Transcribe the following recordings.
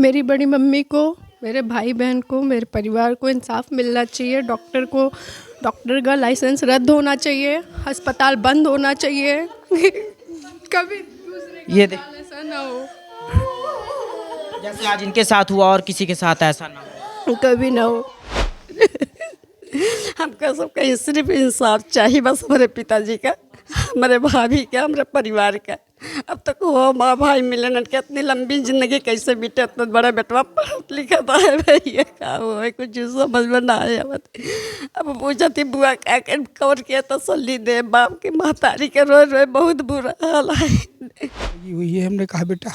मेरी बड़ी मम्मी को, मेरे भाई बहन को, मेरे परिवार को इंसाफ मिलना चाहिए। डॉक्टर का लाइसेंस रद्द होना चाहिए, अस्पताल बंद होना चाहिए। कभी दूसरे ये के दे साथ ऐसा ना हो, जैसे आज इनके साथ हुआ और किसी के साथ ऐसा ना हो। कभी ना हो। हमको सबका ही सिर्फ इंसाफ चाहिए, बस हमारे पिताजी का, हमारे भाभी का, हमारे परिवार का। अब तक वो माँ भाई मिलन के इतनी लंबी जिंदगी कैसे बीते, इतना बड़ा बेटवा पढ़ा लिखा था है भैया का वो है, कुछ समझ में ना आया। अब पूछा थी बुआ का कवर किया तसल्ली दे, बाप की महतारी के रोए रोए बहुत बुरा हाल है। ये हुई है, हमने कहा बेटा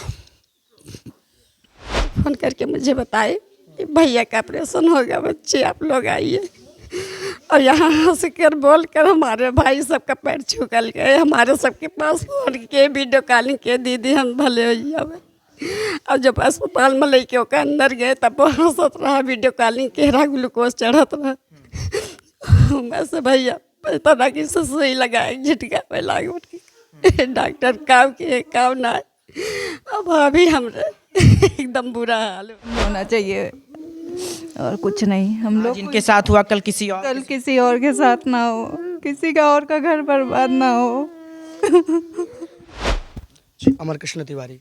फोन करके मुझे बताए कि भैया का ऑपरेशन हो गया, बच्चे आप लोग आइए। और यहाँ हंस कर बोल कर हमारे भाई सबका पैर छुकल गए, हमारे सबके पास फोन के वीडियो कॉलिंग के दीदी हम भले भैया में। और जब अस्पताल में लेके ओकर अंदर गए तब वो हंसत रहा, वीडियो कॉलिंग के रहा, ग्लूकोज चढ़त रहा। वैसे भैया पता ना कि सुई लगाए झटका पे लाग उठ के डॉक्टर काम के काम ना। अब अभी हमरे एकदम बुरा हाल होना चाहिए और कुछ नहीं। हम लोग जिनके साथ हुआ कल किसी और कल किसी और के साथ ना हो, किसी का और का घर बर्बाद ना हो। जी अमर कृष्ण तिवारी।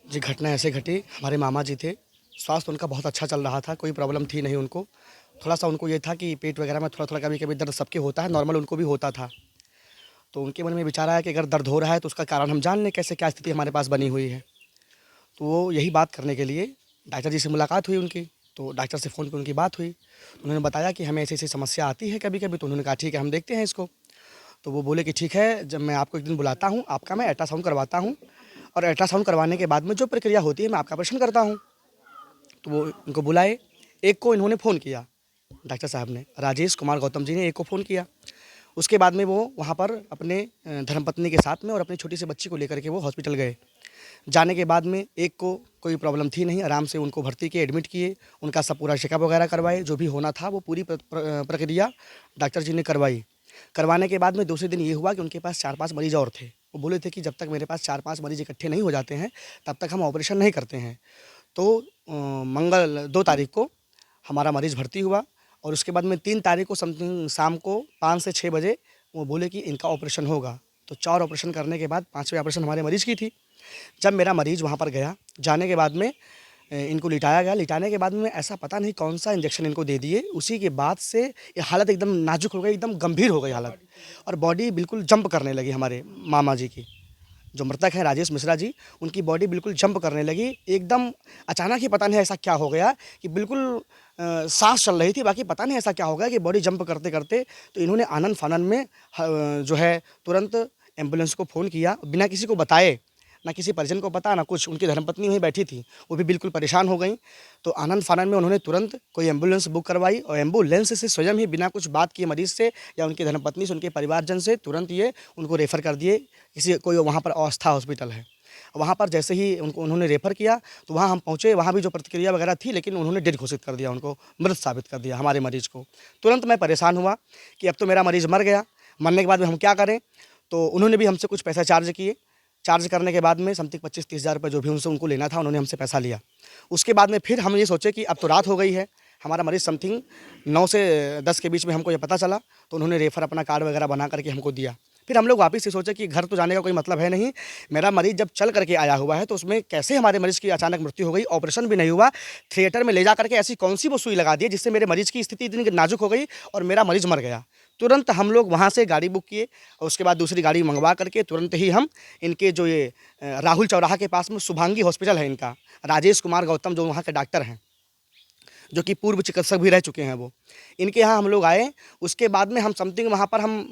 जी घटना ऐसे घटी, हमारे मामा जी थे, स्वास्थ्य उनका बहुत अच्छा चल रहा था, कोई प्रॉब्लम थी नहीं उनको। थोड़ा सा उनको ये था कि पेट वगैरह में थोड़ा थोड़ा कभी कभी दर्द सबके होता है, नॉर्मल उनको भी होता था। तो उनके मन में विचार आया कि अगर दर्द हो रहा है तो उसका कारण हम जान लें, कैसे क्या स्थिति हमारे पास बनी हुई है। तो वो यही बात करने के लिए डॉक्टर जी से मुलाकात हुई उनकी। तो डॉक्टर से फ़ोन पर उनकी बात हुई, उन्होंने बताया कि हमें ऐसी ऐसी समस्या आती है कभी कभी। तो उन्होंने कहा ठीक है हम देखते हैं इसको। तो वो बोले कि ठीक है, जब मैं आपको एक दिन बुलाता हूँ, आपका मैं अल्ट्रासाउंड करवाता हूँ, और अल्ट्रासाउंड करवाने के बाद में जो प्रक्रिया होती है मैं आपका ऑपरेशन करता हूँ। तो वो उनको बुलाए, एक को इन्होंने फ़ोन किया, डॉक्टर साहब ने, राजेश कुमार गौतम जी ने एक को फ़ोन किया। उसके बाद में वो वहाँ पर अपने धर्मपत्नी के साथ में और अपनी छोटी सी बच्ची को लेकर के वो हॉस्पिटल गए। जाने के बाद में एक को कोई प्रॉब्लम थी नहीं, आराम से उनको भर्ती किए, एडमिट किए, उनका सब पूरा चेकअप वगैरह करवाए, जो भी होना था वो पूरी प्रक्रिया डॉक्टर जी ने करवाई। करवाने के बाद में दूसरे दिन ये हुआ कि उनके पास 4-5 मरीज़ और थे। वो बोले थे कि जब तक मेरे पास 4-5 मरीज़ इकट्ठे नहीं हो जाते हैं तब तक हम ऑपरेशन नहीं करते हैं। तो मंगल 2 तारीख को हमारा मरीज़ भर्ती हुआ, और उसके बाद में 3 तारीख को समथिंग शाम को 5 से 6 बजे वो बोले कि इनका ऑपरेशन होगा। तो 4 ऑपरेशन करने के बाद 5वें ऑपरेशन हमारे मरीज़ की थी। जब मेरा मरीज़ वहाँ पर गया, जाने के बाद में इनको लिटाया गया। लिटाने के बाद में ऐसा पता नहीं कौन सा इंजेक्शन इनको दे दिए, उसी के बाद से ये हालत एकदम नाजुक हो गई, एकदम गंभीर हो गई हालत, और बॉडी बिल्कुल जंप करने लगी। हमारे मामा जी की, जो मृतक हैं राजेश मिश्रा जी, उनकी बॉडी बिल्कुल जंप करने लगी एकदम। अचानक ही पता नहीं ऐसा क्या हो गया कि बिल्कुल सांस चल रही थी, बाकी पता नहीं ऐसा क्या हो गया कि बॉडी जंप करते करते तो इन्होंने आनन फानन में जो है तुरंत एम्बुलेंस को फ़ोन किया, बिना किसी को बताए, ना किसी परिजन को पता ना कुछ। उनकी धर्मपत्नी वहीं बैठी थी, वो भी बिल्कुल परेशान हो गई। तो आनंद फानन में उन्होंने तुरंत कोई एम्बुलेंस बुक करवाई, और एम्बुलेंस से स्वयं ही बिना कुछ बात किए मरीज़ से या उनकी धर्मपत्नी से, उनके परिवारजन से तुरंत ये उनको रेफ़र कर दिए किसी कोई वहाँ पर अवस्था हॉस्पिटल है। वहाँ पर जैसे ही उन्होंने रेफ़र किया तो वहाँ हम पहुँचे, वहाँ भी जो प्रतिक्रिया वगैरह थी, लेकिन उन्होंने डेड घोषित कर दिया, उनको मृत साबित कर दिया हमारे मरीज़ को। तुरंत मैं परेशान हुआ कि अब तो मेरा मरीज़ मर गया, मरने के बाद में हम क्या करें। तो उन्होंने भी हमसे कुछ पैसा चार्ज किए। चार्ज करने के बाद में समथिंग 25-30 हज़ार रुपये जो भी उनसे उनको लेना था, उन्होंने हमसे पैसा लिया। उसके बाद में फिर हम ये सोचे कि अब तो रात हो गई है, हमारा मरीज़ समथिंग 9 से 10 के बीच में हमको ये पता चला। तो उन्होंने रेफ़र अपना कार्ड वगैरह बना करके हमको दिया। फिर हम लोग वापस से सोचे कि घर तो जाने का कोई मतलब है नहीं, मेरा मरीज़ जब चल करके आया हुआ है तो उसमें कैसे हमारे मरीज़ की अचानक मृत्यु हो गई, ऑपरेशन भी नहीं हुआ, थिएटर में ले जा करके ऐसी कौन सी वो सुई लगा दी जिससे मेरे मरीज़ की स्थिति इतनी नाजुक हो गई और मेरा मरीज़ मर गया। तुरंत हम लोग वहाँ से गाड़ी बुक किए, और उसके बाद दूसरी गाड़ी मंगवा करके तुरंत ही हम इनके जो ये राहुल चौराहा के पास में शुभांगी हॉस्पिटल है इनका, राजेश कुमार गौतम जो वहाँ के डॉक्टर हैं, जो कि पूर्व चिकित्सक भी रह चुके हैं, वो इनके यहाँ हम लोग आए। उसके बाद में हम समथिंग वहाँ पर हम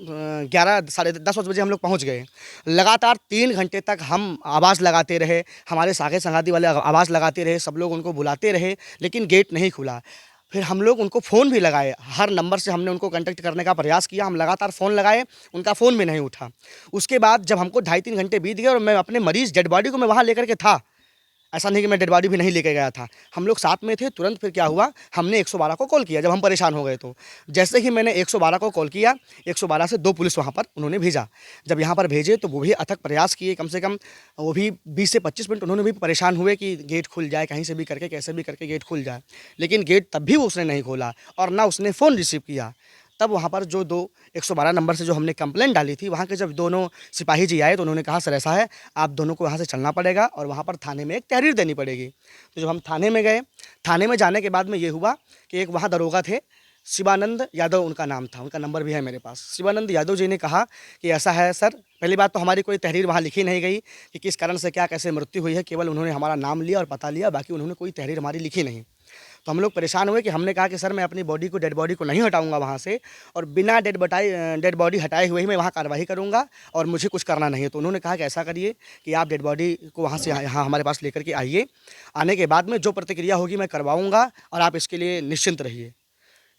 11 साढ़े 10 बजे हम लोग पहुँच गए। लगातार 3 घंटे तक हम आवाज़ लगाते रहे, हमारे सागे संगाती वाले आवाज़ लगाते रहे, सब लोग उनको बुलाते रहे, लेकिन गेट नहीं खुला। फिर हम लोग उनको फ़ोन भी लगाए, हर नंबर से हमने उनको कांटेक्ट करने का प्रयास किया, हम लगातार फ़ोन लगाए, उनका फ़ोन भी नहीं उठा। उसके बाद जब हमको 2.5-3 घंटे बीत गए और मैं अपने मरीज़ डेड बॉडी को मैं वहाँ लेकर के था, ऐसा नहीं कि मैं डेड बॉडी भी नहीं लेके गया था, हम लोग साथ में थे। तुरंत फिर क्या हुआ, हमने 112 को कॉल किया जब हम परेशान हो गए। तो जैसे ही मैंने 112 को कॉल किया, 112 से 2 पुलिस वहाँ पर उन्होंने भेजा। जब यहाँ पर भेजे तो वो भी अथक प्रयास किए, कम से कम वो भी 20 से 25 मिनट उन्होंने भी परेशान हुए कि गेट खुल जाए, कहीं से भी करके कैसे भी करके गेट खुल जाए। लेकिन गेट तब भी उसने नहीं खोला और ना उसने फ़ोन रिसीव किया। तब वहाँ पर जो 112 नंबर से जो हमने कंप्लेंट डाली थी, वहाँ के जब दोनों सिपाही जी आए तो उन्होंने कहा सर ऐसा है, आप दोनों को वहाँ से चलना पड़ेगा और वहाँ पर थाने में एक तहरीर देनी पड़ेगी। तो जब हम थाने में गए, थाने में जाने के बाद में ये हुआ कि एक वहाँ दरोगा थे, शिवानंद यादव उनका नाम था, उनका नंबर भी है मेरे पास। शिवानंद यादव जी ने कहा कि ऐसा है सर, पहली बात तो हमारी कोई तहरीर वहाँ लिखी नहीं गई कि किस कारण से क्या कैसे मृत्यु हुई है, केवल उन्होंने हमारा नाम लिया और पता लिया, बाकी उन्होंने कोई तहरीर हमारी लिखी नहीं। तो हम लोग परेशान हुए कि हमने कहा कि सर मैं अपनी बॉडी को, डेड बॉडी को नहीं हटाऊंगा वहाँ से, और बिना डेड बॉडी हटाए हुए ही मैं वहाँ कार्रवाई करूँगा और मुझे कुछ करना नहीं है। तो उन्होंने कहा कि ऐसा करिए कि आप डेड बॉडी को वहाँ से यहाँ हमारे पास लेकर के आइए, आने के बाद में जो प्रतिक्रिया होगी मैं करवाऊँगा और आप इसके लिए निश्चिंत रहिए।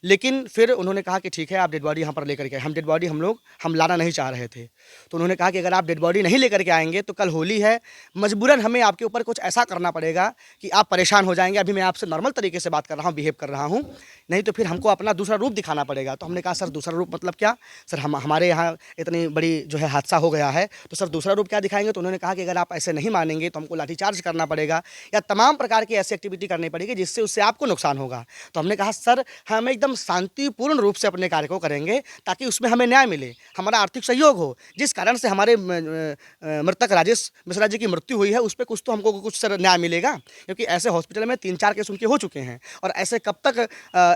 लेकिन फिर उन्होंने कहा कि ठीक है आप डेड बॉडी यहाँ पर लेकर के आए। हम डेड बॉडी हम लाना नहीं चाह रहे थे। तो उन्होंने कहा कि अगर आप डेड बॉडी नहीं लेकर के आएंगे तो कल होली है, मजबूरन हमें आपके ऊपर कुछ ऐसा करना पड़ेगा कि आप परेशान हो जाएंगे। अभी मैं आपसे नॉर्मल तरीके से बात कर रहा हूँ, बिहेव कर रहा हूँ, नहीं तो फिर हमको अपना दूसरा रूप दिखाना पड़ेगा। तो हमने कहा सर दूसरा रूप मतलब क्या सर, हमारे यहाँ इतनी बड़ी जो है हादसा हो गया है, तो सर दूसरा रूप क्या दिखाएंगे। तो उन्होंने कहा कि अगर आप ऐसे नहीं मानेंगे तो हमको लाठीचार्ज करना पड़ेगा या तमाम प्रकार की ऐसी एक्टिविटी करनी पड़ेगी जिससे उससे आपको नुकसान होगा। तो हमने कहा सर हम एकदम शांतिपूर्ण रूप से अपने कार्य को करेंगे ताकि उसमें हमें न्याय मिले, हमारा आर्थिक सहयोग हो। जिस कारण से हमारे मृतक राजेश मिश्रा जी की मृत्यु हुई है उस पर कुछ तो हमको कुछ सर न्याय मिलेगा, क्योंकि ऐसे हॉस्पिटल में 3-4 केस उनके हो चुके हैं। और ऐसे कब तक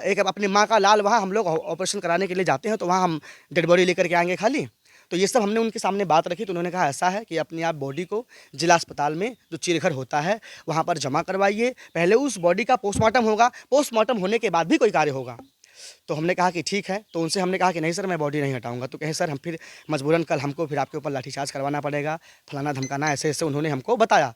एक अपनी माँ का लाल वहाँ हम लोग ऑपरेशन कराने के लिए जाते हैं तो वहाँ हम डेड बॉडी लेकर के आएंगे खाली। तो ये सब हमने उनके सामने बात रखी। तो उन्होंने कहा ऐसा है कि अपनी आप बॉडी को जिला अस्पताल में जो चिरघर होता है वहाँ पर जमा करवाइए, पहले उस बॉडी का पोस्टमार्टम होगा, पोस्टमार्टम होने के बाद भी कोई कार्य होगा। तो हमने कहा कि ठीक है। तो उनसे हमने कहा कि नहीं सर मैं बॉडी नहीं हटाऊंगा। तो कहे सर हम फिर मजबूरन कल हमको फिर आपके ऊपर लाठीचार्ज करवाना पड़ेगा, फलाना धमकाना, ऐसे ऐसे उन्होंने हमको बताया।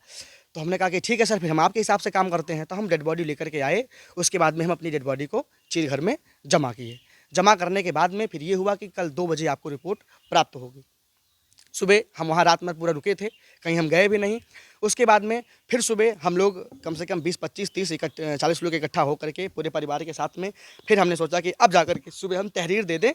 तो हमने कहा कि ठीक है सर, फिर हम आपके हिसाब से काम करते हैं। तो हम डेड बॉडी लेकर के आए। उसके बाद में हम अपनी डेड बॉडी को चिरघर में जमा किए। जमा करने के बाद में फिर ये हुआ कि कल 2 बजे आपको रिपोर्ट प्राप्त होगी। सुबह हम वहाँ रात में पूरा रुके थे, कहीं हम गए भी नहीं। उसके बाद में फिर सुबह हम लोग कम से कम 20, 25, 30, 40 लोग इकट्ठा होकर के पूरे परिवार के साथ में फिर हमने सोचा कि अब जाकर के सुबह हम तहरीर दे दें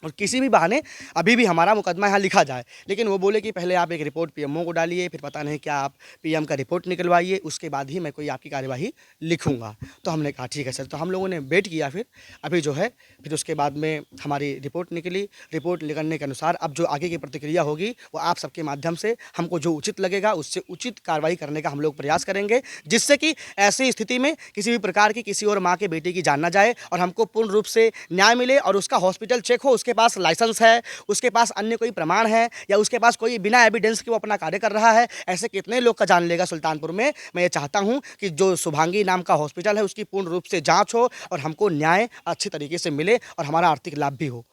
और किसी भी बहाने अभी भी हमारा मुकदमा यहाँ लिखा जाए। लेकिन वो बोले कि पहले आप एक रिपोर्ट पीएमओ को डालिए, फिर पता नहीं क्या आप पीएम का रिपोर्ट निकलवाइए, उसके बाद ही मैं कोई आपकी कार्यवाही लिखूंगा। तो हमने कहा ठीक है सर। तो हम लोगों ने वेट किया। फिर अभी जो है फिर उसके बाद में हमारी रिपोर्ट निकली। रिपोर्ट निकलने के अनुसार अब जो आगे की प्रतिक्रिया होगी वो आप सबके माध्यम से हमको जो उचित लगेगा उससे उचित कार्रवाई करने का हम लोग प्रयास करेंगे, जिससे कि ऐसी स्थिति में किसी भी प्रकार की किसी और माँ के बेटे की जान ना जाए और हमको पूर्ण रूप से न्याय मिले और उसका हॉस्पिटल चेक हो, उसके पास लाइसेंस है, उसके पास अन्य कोई प्रमाण है या उसके पास कोई बिना एविडेंस के वो अपना कार्य कर रहा है। ऐसे कितने लोग का जान लेगा सुल्तानपुर में। मैं ये चाहता हूं कि जो शुभांगी नाम का हॉस्पिटल है उसकी पूर्ण रूप से जांच हो और हमको न्याय अच्छे तरीके से मिले और हमारा आर्थिक लाभ भी हो।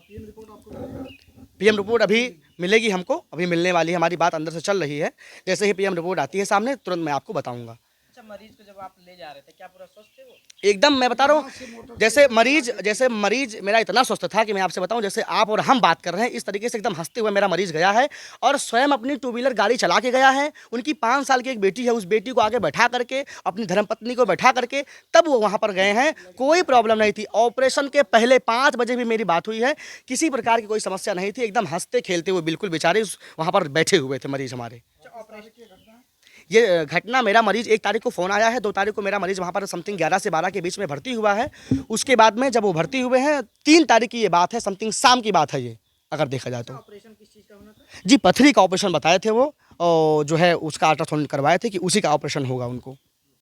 पीएम रिपोर्ट अभी मिलेगी हमको, अभी मिलने वाली है, हमारी बात अंदर से चल रही है। जैसे ही पीएम रिपोर्ट आती है सामने तुरंत मैं आपको बताऊंगा। मरीज को जब आप ले जा रहे थे क्या पूरा स्वस्थ थे वो? एकदम मैं बता रहा हूँ, जैसे मरीज मेरा इतना स्वस्थ था कि मैं आपसे बताऊं, जैसे आप और हम बात कर रहे हैं इस तरीके से एकदम हंसते हुए मेरा मरीज गया है और स्वयं अपनी 2 व्हीलर गाड़ी चला के गया है। उनकी 5 साल की एक बेटी है, उस बेटी को आगे बैठा करके, अपनी धर्मपत्नी को बैठा करके तब वो वहाँ पर गए हैं। कोई प्रॉब्लम नहीं थी। ऑपरेशन के पहले 5 बजे भी मेरी बात हुई है, किसी प्रकार की कोई समस्या नहीं थी। एकदम हंसते खेलते हुए बिल्कुल बेचारे वहाँ पर बैठे हुए थे मरीज हमारे। ये घटना, मेरा मरीज 1 तारीख को फ़ोन आया है, 2 तारीख को मेरा मरीज वहाँ पर समथिंग 11 से 12 के बीच में भर्ती हुआ है। उसके बाद में जब वो भर्ती हुए हैं 3 तारीख की ये बात है, समथिंग शाम की बात है ये, अगर देखा जाए तो। ऑपरेशन किस चीज़ का होना था? जी पथरी का ऑपरेशन बताए थे वो, और जो है उसका अल्ट्रासाउंड करवाए थे कि उसी का ऑपरेशन होगा उनको।